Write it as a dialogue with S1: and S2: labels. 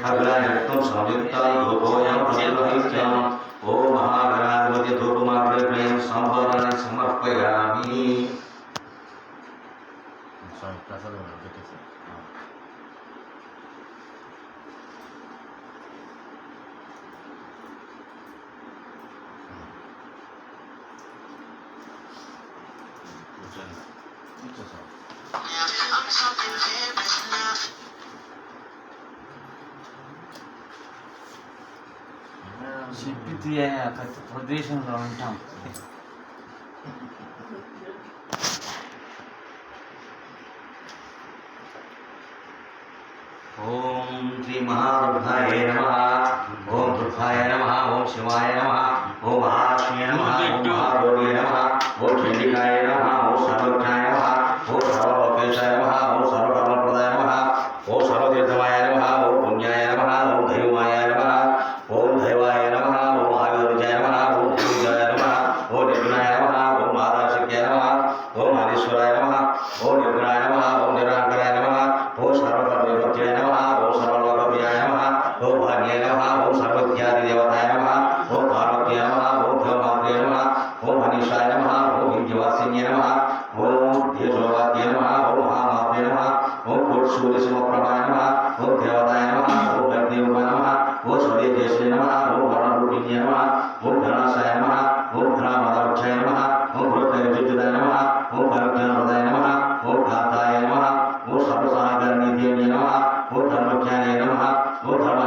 S1: अग्रायत्तं संयुक्तं धूपोऽयं प्रज्वलितं ॐ महागणाधिपति धूपमाग्रे संवरणं समर्पयामि।
S2: చెప్పి ప్రదేశంలో ఉంటాం.
S1: ओम श्री महारुद्राय नमः। ओम दुर्गाय नमः। ओम शिवाय नमः। ओम महालक्ष्मी नमः। ओम महागौरी नमः। ओम चंडिकाय नमः। ओम सर्वज्ञाय नमः। ओम सर्वलोकेशाय नमः। ओम सर्वकर्मप्रदाय नमः। ओम सर्वतीर्थमाय नमः। ओम पुण्याय नमः। ओम दैवमाय नमः। ओम दैवाय नमः। ओम आयुर्जाय नमः। ओम पूजाय नमः। ओम निर्गुणाय नमः। ओम मादाशक्याय नमः। ओम हरीश्वराय नमः। ओम निर्गुणाय नमः। ओम निराकराय नमः। ओम सर्वकर्मयोग्याय नमः। ओम सर्वलोकप्रियाय नमः। ओम भाग्याय नमः। ओम सर्वज्ञादिदेवताय नमः। ओम पार्वत्याय नमः। ओम देवमात्रे नमः। ओम हनीशाय नमः। ओम विंध्यवासिन्ये नमः। ओम देशोवाद्ये नमः। ओम महामात्रे नमः। ओम कोटसूर्यसमप्रभाय नमः। ओम देवताय नमः। ओम अग्निरूपाय नमः। ओम सूर्यदेशे नमः। ओम वर्णरूपिण्ये नमः। ओम गणाशाय नमः। ओम घनामदाक्षाय नमः। ओम भूतैर्जुताय नमः। ओम भरज्ञानप्रदाय नमः। ओम कान्ताय नमः। ओम सर्वसागरनिधये नमः। ओम धर्मज्ञाने नमः। ओम धर्म